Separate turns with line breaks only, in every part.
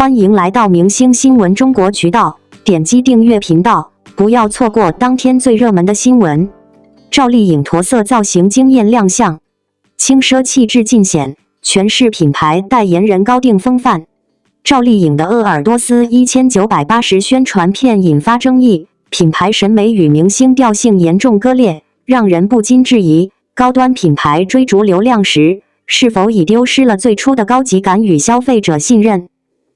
欢迎来到明星新闻中国渠道，点击订阅频道，不要错过当天最热门的新闻。赵丽颖驼色造型惊艳亮相，轻奢气质尽显，全是品牌代言人高定风范。赵丽颖的鄂尔多斯1980宣传片引发争议，品牌审美与明星调性严重割裂，让人不禁质疑，高端品牌追逐流量时，是否已丢失了最初的高级感与消费者信任？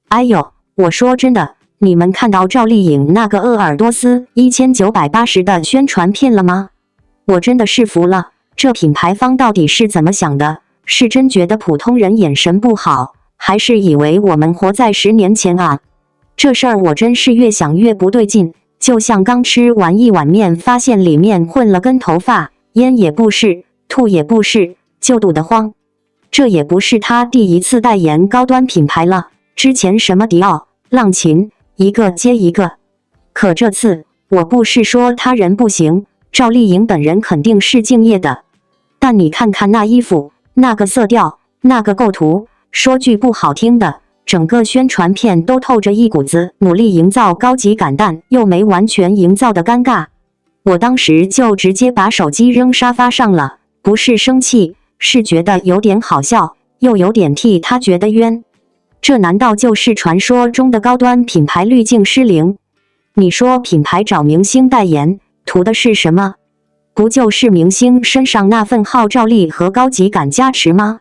哎呦，我说真的，你们看到赵丽颖那个鄂尔多斯1980的宣传片了吗？我真的是服了，这品牌方到底是怎么想的？是真觉得普通人眼神不好，还是以为我们活在10年前啊？这事儿我真是越想越不对劲，就像刚吃完一碗面，发现里面混了根头发，烟也不是，吐也不是，就堵得慌。这也不是他第一次代言高端品牌了，之前什么迪奥、浪琴，一个接一个。可这次，我不是说他人不行，赵丽颖本人肯定是敬业的。但你看看那衣服，那个色调，那个构图，说句不好听的，整个宣传片都透着一股子努力营造高级感，但又没完全营造的尴尬。我当时就直接把手机扔沙发上了，不是生气，是觉得有点好笑，又有点替他觉得冤。这难道就是传说中的高端品牌滤镜失灵？你说品牌找明星代言，图的是什么？不就是明星身上那份号召力和高级感加持吗？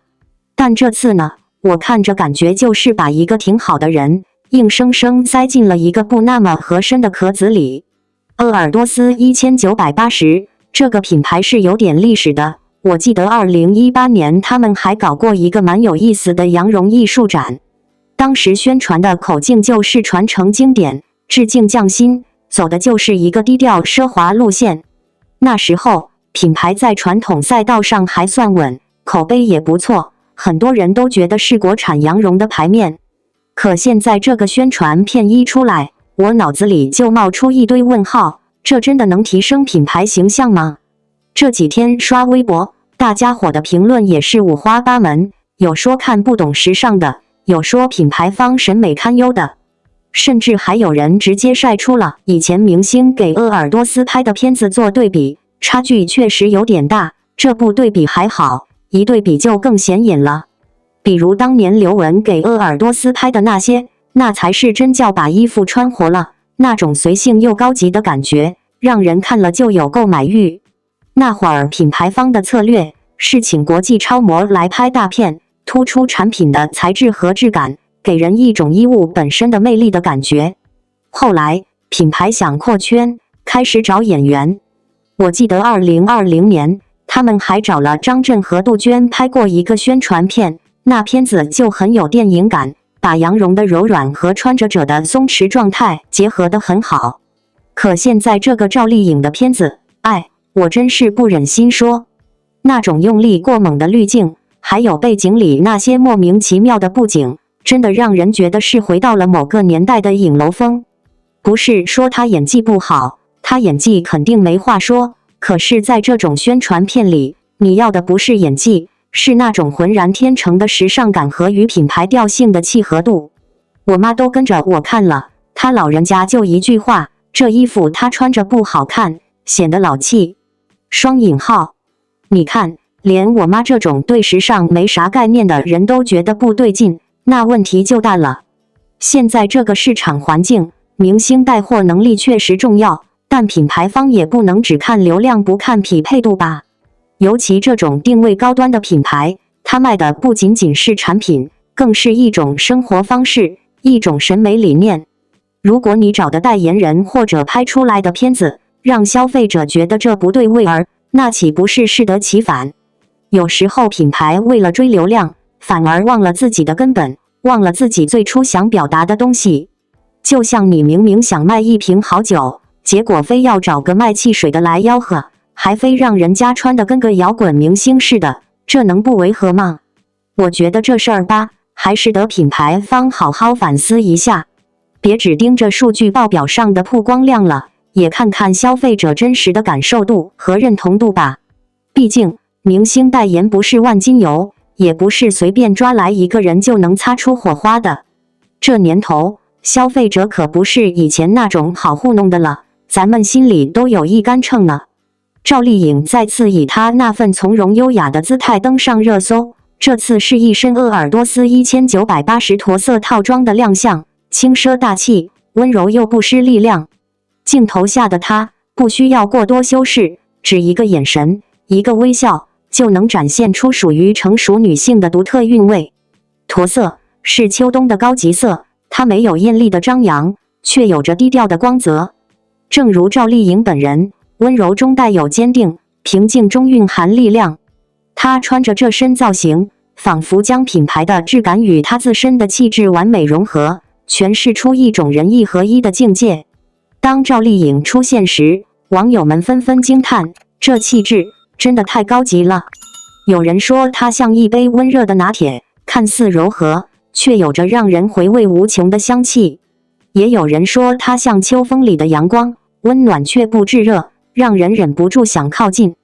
但这次呢，我看着感觉就是把一个挺好的人，硬生生塞进了一个不那么合身的壳子里。鄂尔多斯1980这个品牌是有点历史的，我记得2018年他们还搞过一个蛮有意思的羊绒艺术展。当时宣传的口径就是传承经典，致敬匠心，走的就是一个低调奢华路线。那时候，品牌在传统赛道上还算稳，口碑也不错，很多人都觉得是国产羊绒的牌面。可现在这个宣传片一出来，我脑子里就冒出一堆问号，这真的能提升品牌形象吗？这几天刷微博，大家伙的评论也是五花八门，有说看不懂时尚的，有说品牌方审美堪忧的，甚至还有人直接晒出了以前明星给鄂尔多斯拍的片子做对比，差距确实有点大，这不对比还好，一对比就更显眼了。比如当年刘雯给鄂尔多斯拍的那些，那才是真叫把衣服穿活了，那种随性又高级的感觉，让人看了就有购买欲。那会儿品牌方的策略是请国际超模来拍大片，突出产品的材质和质感，给人一种衣物本身的魅力的感觉。后来品牌想扩圈，开始找演员。我记得2020年他们还找了张震和杜鹃拍过一个宣传片，那片子就很有电影感，把羊绒的柔软和穿着者的松弛状态结合得很好。可现在这个赵丽颖的片子，我真是不忍心说，那种用力过猛的滤镜，还有背景里那些莫名其妙的布景，真的让人觉得是回到了某个年代的影楼风。不是说他演技不好，他演技肯定没话说，可是在这种宣传片里，你要的不是演技，是那种浑然天成的时尚感和与品牌调性的契合度。我妈都跟着我看了，她老人家就一句话，这衣服她穿着不好看，显得老气。双引号，你看，连我妈这种对时尚没啥概念的人都觉得不对劲，那问题就大了。现在这个市场环境，明星带货能力确实重要，但品牌方也不能只看流量不看匹配度吧。尤其这种定位高端的品牌，它卖的不仅仅是产品，更是一种生活方式，一种审美理念。如果你找的代言人或者拍出来的片子，让消费者觉得这不对味儿，那岂不是适得其反？有时候品牌为了追流量，反而忘了自己的根本，忘了自己最初想表达的东西。就像你明明想卖一瓶好酒，结果非要找个卖汽水的来吆喝，还非让人家穿得跟个摇滚明星似的，这能不违和吗？我觉得这事儿吧，还是得品牌方好好反思一下，别只盯着数据报表上的曝光量了，也看看消费者真实的感受度和认同度吧。毕竟，明星代言不是万金油，也不是随便抓来一个人就能擦出火花的。这年头，消费者可不是以前那种好糊弄的了，咱们心里都有一杆秤呢。赵丽颖再次以她那份从容优雅的姿态登上热搜，这次是一身鄂尔多斯1980驼色套装的亮相，轻奢大气，温柔又不失力量。镜头下的她不需要过多修饰，只一个眼神，一个微笑，就能展现出属于成熟女性的独特韵味。驼色是秋冬的高级色，它没有艳丽的张扬，却有着低调的光泽。正如赵丽颖本人，温柔中带有坚定，平静中蕴含力量。她穿着这身造型，仿佛将品牌的质感与她自身的气质完美融合，诠释出一种人意合一的境界。当赵丽颖出现时，网友们纷纷惊叹，这气质真的太高级了。有人说她像一杯温热的拿铁，看似柔和，却有着让人回味无穷的香气。也有人说她像秋风里的阳光，温暖却不炙热，让人忍不住想靠近。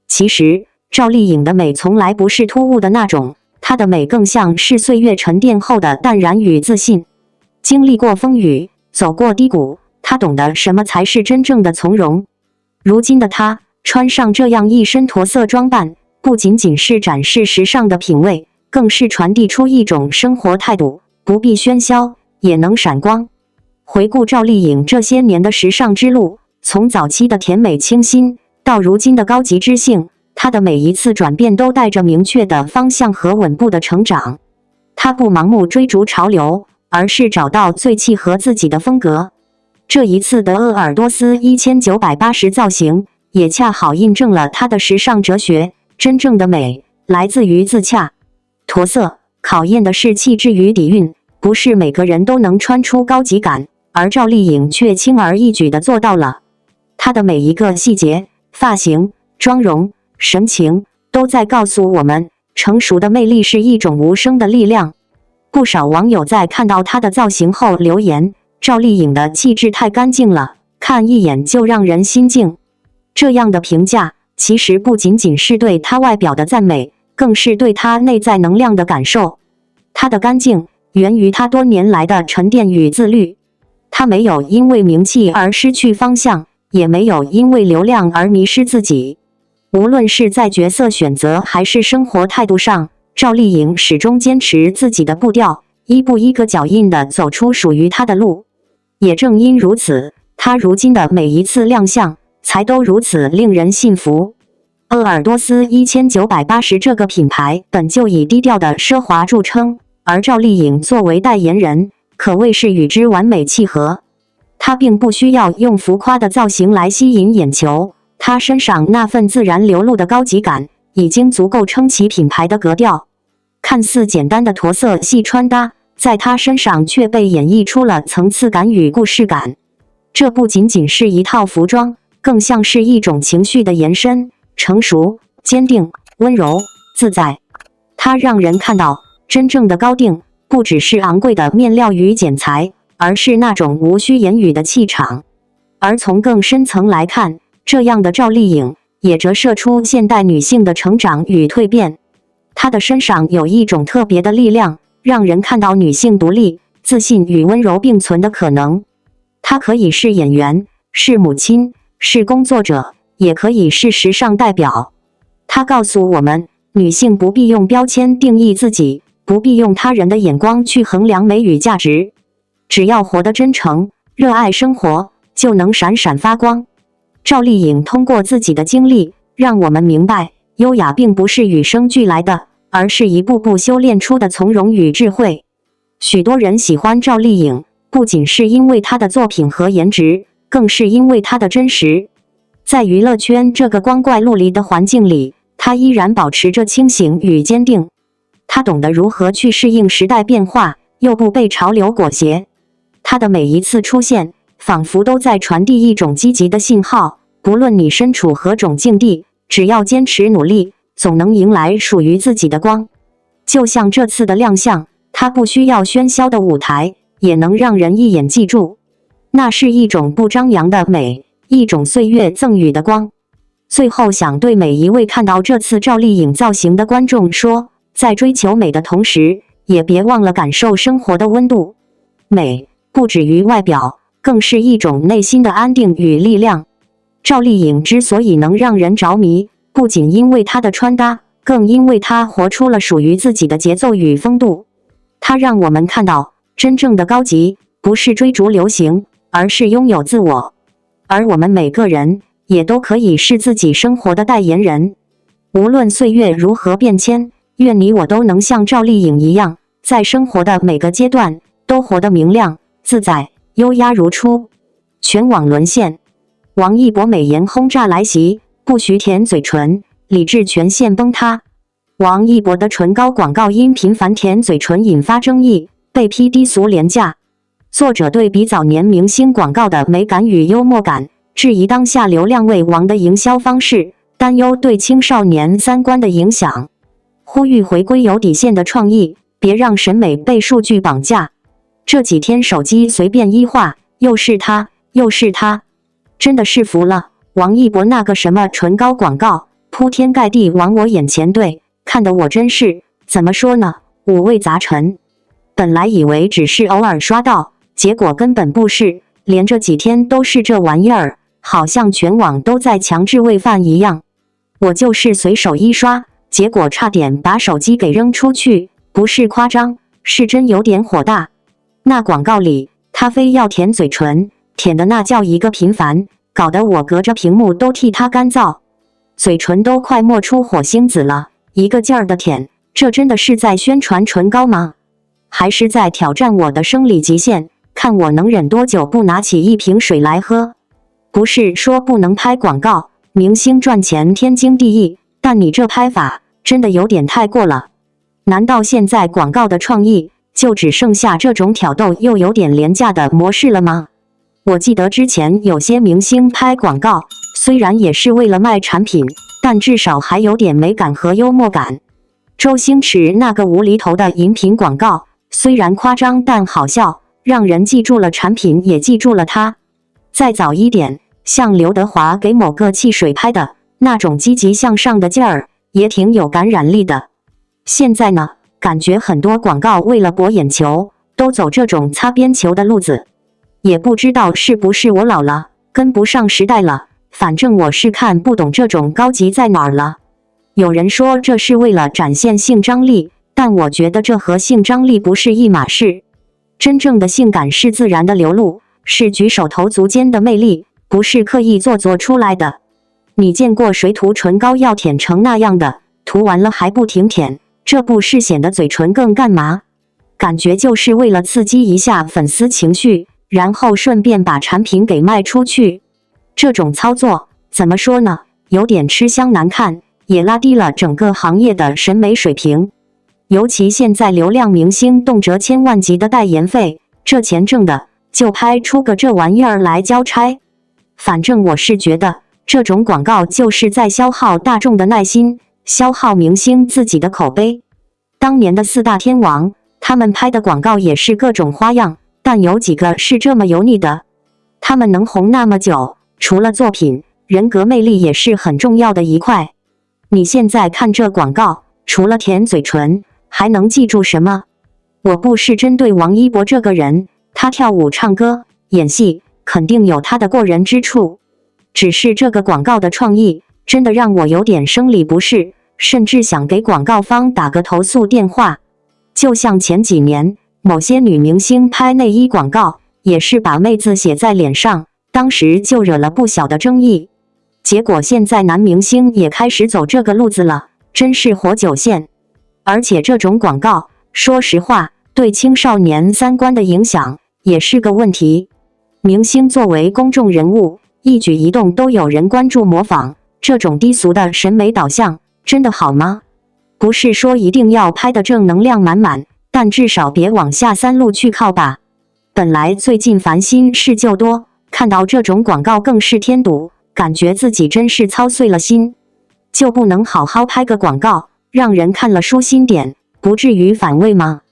其实，赵丽颖的美从来不是突兀的那种，她的美更像是岁月沉淀后的淡然与自信。经历过风雨，走过低谷，她懂得什么才是真正的从容。如今的她，穿上这样一身驼色装扮，不仅仅是展示时尚的品味，更是传递出一种生活态度，不必喧嚣，也能闪光。回顾赵丽颖这些年的时尚之路，从早期的甜美清新，到如今的高级知性，她的每一次转变都带着明确的方向和稳步的成长。她不盲目追逐潮流，而是找到最契合自己的风格。这一次的鄂尔多斯1980造型，也恰好印证了她的时尚哲学：真正的美来自于自洽。驼色考验的是气质与底蕴，不是每个人都能穿出高级感，而赵丽颖却轻而易举地做到了。她的每一个细节、发型、妆容、神情，都在告诉我们，成熟的魅力是一种无声的力量。不少网友在看到她的造型后留言，赵丽颖的气质太干净了，看一眼就让人心静。这样的评价，其实不仅仅是对她外表的赞美，更是对她内在能量的感受。她的干净，源于她多年来的沉淀与自律。她没有因为名气而失去方向，也没有因为流量而迷失自己。无论是在角色选择还是生活态度上，赵丽颖始终坚持自己的步调，一步一个脚印地走出属于她的路。也正因如此，她如今的每一次亮相，才都如此令人信服。鄂尔多斯1980这个品牌本就以低调的奢华著称，而赵丽颖作为代言人，可谓是与之完美契合。她并不需要用浮夸的造型来吸引眼球，她身上那份自然流露的高级感，已经足够撑起品牌的格调。看似简单的驼色系穿搭，在她身上却被演绎出了层次感与故事感。这不仅仅是一套服装，更像是一种情绪的延伸，成熟、坚定、温柔、自在。它让人看到，真正的高定，不只是昂贵的面料与剪裁，而是那种无需言语的气场。而从更深层来看，这样的赵丽颖也折射出现代女性的成长与蜕变。她的身上有一种特别的力量，让人看到女性独立、自信与温柔并存的可能。她可以是演员，是母亲，是工作者，也可以是时尚代表。她告诉我们，女性不必用标签定义自己，不必用他人的眼光去衡量美与价值。只要活得真诚，热爱生活，就能闪闪发光。赵丽颖通过自己的经历，让我们明白，优雅并不是与生俱来的，而是一步步修炼出的从容与智慧。许多人喜欢赵丽颖，不仅是因为她的作品和颜值，更是因为她的真实。在娱乐圈这个光怪陆离的环境里，她依然保持着清醒与坚定。她懂得如何去适应时代变化，又不被潮流裹挟。她的每一次出现，仿佛都在传递一种积极的信号，不论你身处何种境地，只要坚持努力，总能迎来属于自己的光。就像这次的亮相，她不需要喧嚣的舞台，也能让人一眼记住。那是一种不张扬的美，一种岁月赠予的光。最后想对每一位看到这次赵丽颖造型的观众说，在追求美的同时，也别忘了感受生活的温度。美不止于外表，更是一种内心的安定与力量。赵丽颖之所以能让人着迷，不仅因为她的穿搭，更因为她活出了属于自己的节奏与风度。她让我们看到，真正的高级不是追逐流行，而是拥有自我。而我们每个人也都可以是自己生活的代言人。无论岁月如何变迁，愿你我都能像赵丽颖一样，在生活的每个阶段都活得明亮、自在、优雅如初。全网沦陷，王一博美颜轰炸来袭，不许舔嘴唇，理智全线崩塌。王一博的唇膏广告因频繁舔嘴唇引发争议，被批低俗廉价。作者对比早年明星广告的美感与幽默感，质疑当下流量为王的营销方式，担忧对青少年三观的影响，呼吁回归有底线的创意，别让审美被数据绑架。这几天手机随便一画，又是他，又是他，真的是服了。王一博那个什么唇膏广告，铺天盖地往我眼前怼，看得我真是怎么说呢，五味杂陈。本来以为只是偶尔刷到，结果根本不是，连这几天都是这玩意儿，好像全网都在强制喂饭一样。我就是随手一刷，结果差点把手机给扔出去，不是夸张，是真有点火大。那广告里，他非要舔嘴唇，舔的那叫一个频繁，搞得我隔着屏幕都替他干燥，嘴唇都快磨出火星子了，一个劲儿的舔，这真的是在宣传唇膏吗？还是在挑战我的生理极限，看我能忍多久不拿起一瓶水来喝？不是说不能拍广告，明星赚钱天经地义，但你这拍法真的有点太过了。难道现在广告的创意就只剩下这种挑逗又有点廉价的模式了吗？我记得之前有些明星拍广告，虽然也是为了卖产品，但至少还有点美感和幽默感。周星驰那个无厘头的饮品广告，虽然夸张但好笑，让人记住了产品，也记住了他。再早一点，像刘德华给某个汽水拍的那种积极向上的劲儿，也挺有感染力的。现在呢，感觉很多广告为了博眼球，都走这种擦边球的路子。也不知道是不是我老了，跟不上时代了，反正我是看不懂这种高级在哪儿了。有人说这是为了展现性张力，但我觉得这和性张力不是一码事。真正的性感是自然的流露，是举手投足间的魅力，不是刻意做作出来的。你见过谁涂唇膏要舔成那样的，涂完了还不停舔，这不是显得嘴唇更干嘛？感觉就是为了刺激一下粉丝情绪，然后顺便把产品给卖出去。这种操作怎么说呢，有点吃香难看，也拉低了整个行业的审美水平。尤其现在流量明星动辄千万级的代言费，这钱挣的就拍出个这玩意儿来交差。反正我是觉得这种广告就是在消耗大众的耐心，消耗明星自己的口碑。当年的四大天王，他们拍的广告也是各种花样，但有几个是这么油腻的？他们能红那么久，除了作品，人格魅力也是很重要的一块。你现在看这广告，除了舔嘴唇，还能记住什么？我不是针对王一博这个人，他跳舞、唱歌、演戏，肯定有他的过人之处。只是这个广告的创意，真的让我有点生理不适，甚至想给广告方打个投诉电话。就像前几年，某些女明星拍内衣广告，也是把妹字写在脸上，当时就惹了不小的争议。结果现在男明星也开始走这个路子了，真是活久见。而且这种广告，说实话，对青少年三观的影响也是个问题。明星作为公众人物，一举一动都有人关注模仿，这种低俗的审美导向，真的好吗？不是说一定要拍的正能量满满，但至少别往下三路去靠吧。本来最近烦心事就多，看到这种广告更是添堵，感觉自己真是操碎了心。就不能好好拍个广告，让人看了舒心点，不至于反胃吗？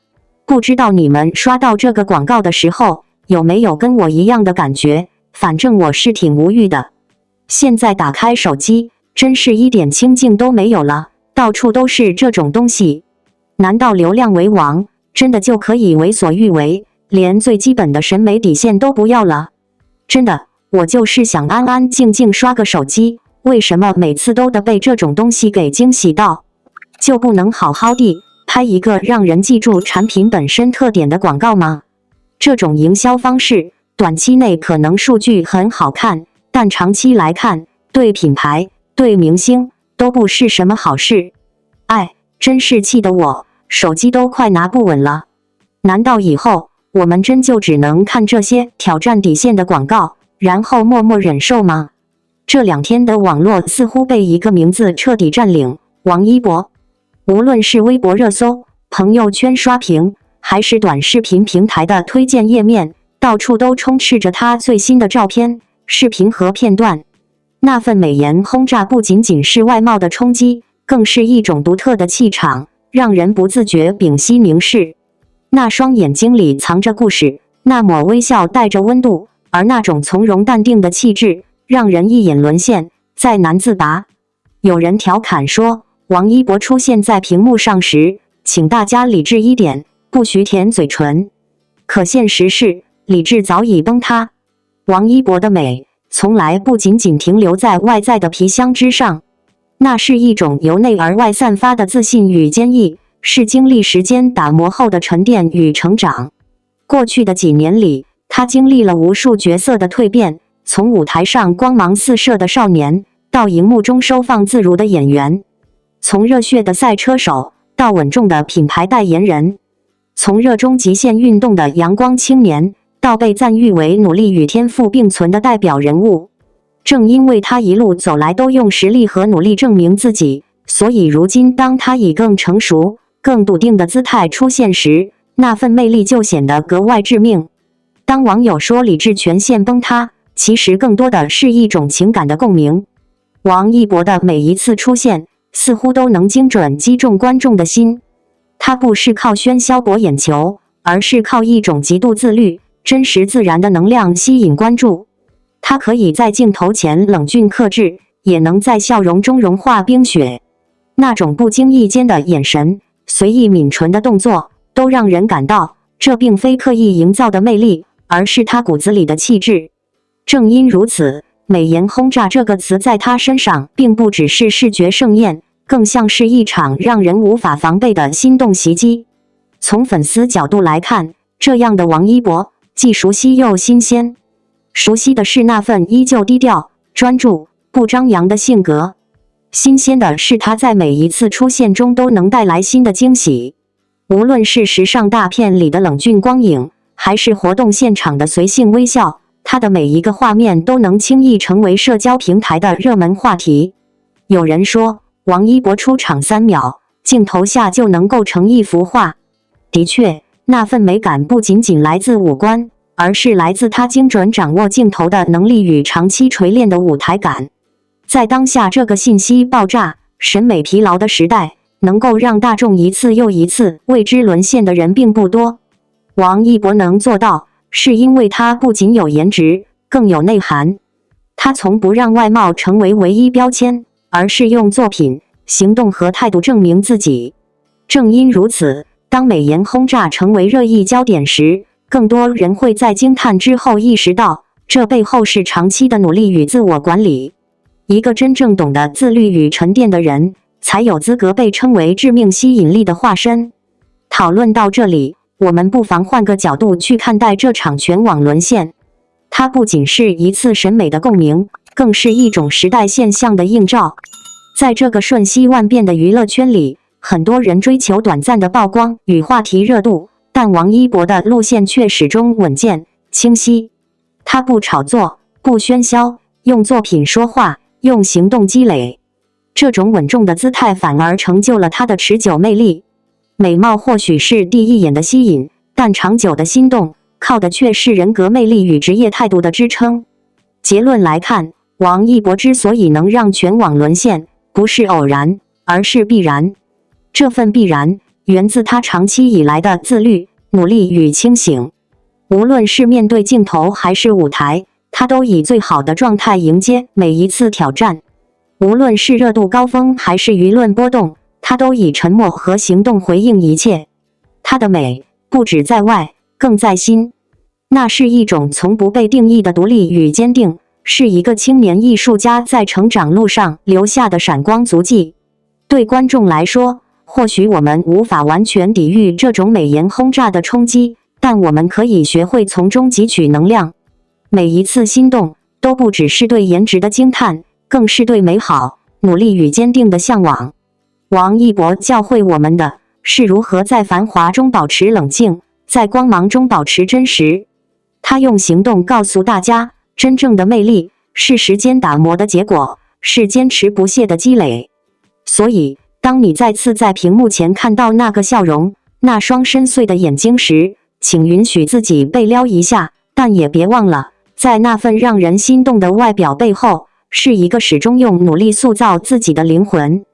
不知道你们刷到这个广告的时候，有没有跟我一样的感觉？反正我是挺无语的。现在打开手机，真是一点清静都没有了，到处都是这种东西。难道流量为王，真的就可以为所欲为，连最基本的审美底线都不要了。真的，我就是想安安静静刷个手机，为什么每次都得被这种东西给惊喜到？就不能好好地拍一个让人记住产品本身特点的广告吗？这种营销方式，短期内可能数据很好看，但长期来看，对品牌、对明星都不是什么好事。哎，真是气得我手机都快拿不稳了。难道以后我们真就只能看这些挑战底线的广告，然后默默忍受吗？这2天的网络似乎被一个名字彻底占领，王一博。无论是微博热搜、朋友圈刷屏，还是短视频平台的推荐页面，到处都充斥着他最新的照片、视频和片段。那份美颜轰炸不仅仅是外貌的冲击，更是一种独特的气场，让人不自觉屏息凝视。那双眼睛里藏着故事，那抹微笑带着温度，而那种从容淡定的气质，让人一眼沦陷，再难自拔。有人调侃说，王一博出现在屏幕上时，请大家理智一点，不许舔嘴唇。可现实是，理智早已崩塌。王一博的美，从来不仅仅停留在外在的皮箱之上，那是一种由内而外散发的自信与坚毅，是经历时间打磨后的沉淀与成长。过去的几年里，他经历了无数角色的蜕变，从舞台上光芒四射的少年，到荧幕中收放自如的演员。从热血的赛车手到稳重的品牌代言人，从热衷极限运动的阳光青年到被赞誉为努力与天赋并存的代表人物。正因为他一路走来都用实力和努力证明自己，所以如今当他以更成熟、更笃定的姿态出现时，那份魅力就显得格外致命。当网友说理智全线崩塌，其实更多的是一种情感的共鸣。王一博的每一次出现，似乎都能精准击中观众的心。他不是靠喧嚣博眼球，而是靠一种极度自律、真实自然的能量吸引关注。他可以在镜头前冷峻克制，也能在笑容中融化冰雪。那种不经意间的眼神、随意抿唇的动作，都让人感到这并非刻意营造的魅力，而是他骨子里的气质。正因如此，美颜轰炸这个词在他身上并不只是视觉盛宴，更像是一场让人无法防备的心动袭击。从粉丝角度来看，这样的王一博既熟悉又新鲜。熟悉的是那份依旧低调、专注、不张扬的性格；新鲜的是他在每一次出现中都能带来新的惊喜。无论是时尚大片里的冷峻光影，还是活动现场的随性微笑，他的每一个画面都能轻易成为社交平台的热门话题。有人说，王一博出场3秒，镜头下就能构成一幅画。的确，那份美感不仅仅来自五官，而是来自他精准掌握镜头的能力与长期锤炼的舞台感。在当下这个信息爆炸、审美疲劳的时代，能够让大众一次又一次为之沦陷的人并不多。王一博能做到，是因为他不仅有颜值，更有内涵。他从不让外貌成为唯一标签，而是用作品、行动和态度证明自己。正因如此，当美颜轰炸成为热议焦点时，更多人会在惊叹之后意识到，这背后是长期的努力与自我管理。一个真正懂得自律与沉淀的人，才有资格被称为致命吸引力的化身。讨论到这里，我们不妨换个角度去看待这场全网沦陷。它不仅是一次审美的共鸣，更是一种时代现象的映照。在这个瞬息万变的娱乐圈里，很多人追求短暂的曝光与话题热度，但王一博的路线却始终稳健、清晰。他不炒作，不喧嚣，用作品说话，用行动积累。这种稳重的姿态反而成就了他的持久魅力。美貌或许是第一眼的吸引，但长久的心动，靠的却是人格魅力与职业态度的支撑。结论来看，王一博之所以能让全网沦陷，不是偶然，而是必然。这份必然，源自他长期以来的自律、努力与清醒。无论是面对镜头还是舞台，他都以最好的状态迎接每一次挑战。无论是热度高峰还是舆论波动，他都以沉默和行动回应一切。他的美不只在外，更在心。那是一种从不被定义的独立与坚定，是一个青年艺术家在成长路上留下的闪光足迹。对观众来说，或许我们无法完全抵御这种美颜轰炸的冲击，但我们可以学会从中汲取能量。每一次心动，都不只是对颜值的惊叹，更是对美好、努力与坚定的向往。王一博教会我们的是如何在繁华中保持冷静，在光芒中保持真实。他用行动告诉大家，真正的魅力是时间打磨的结果，是坚持不懈的积累。所以，当你再次在屏幕前看到那个笑容，那双深邃的眼睛时，请允许自己被撩一下，但也别忘了，在那份让人心动的外表背后，是一个始终用努力塑造自己的灵魂。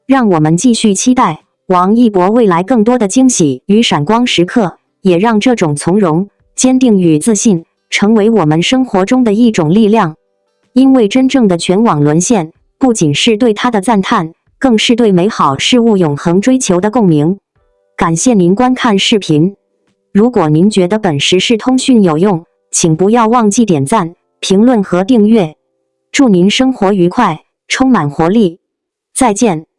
让我们继续期待王一博未来更多的惊喜与闪光时刻，也让这种从容、坚定与自信成为我们生活中的一种力量。因为真正的全网沦陷，不仅是对他的赞叹，更是对美好事物永恒追求的共鸣。感谢您观看视频。如果您觉得本时事通讯有用，请不要忘记点赞、评论和订阅。祝您生活愉快，充满活力。再见。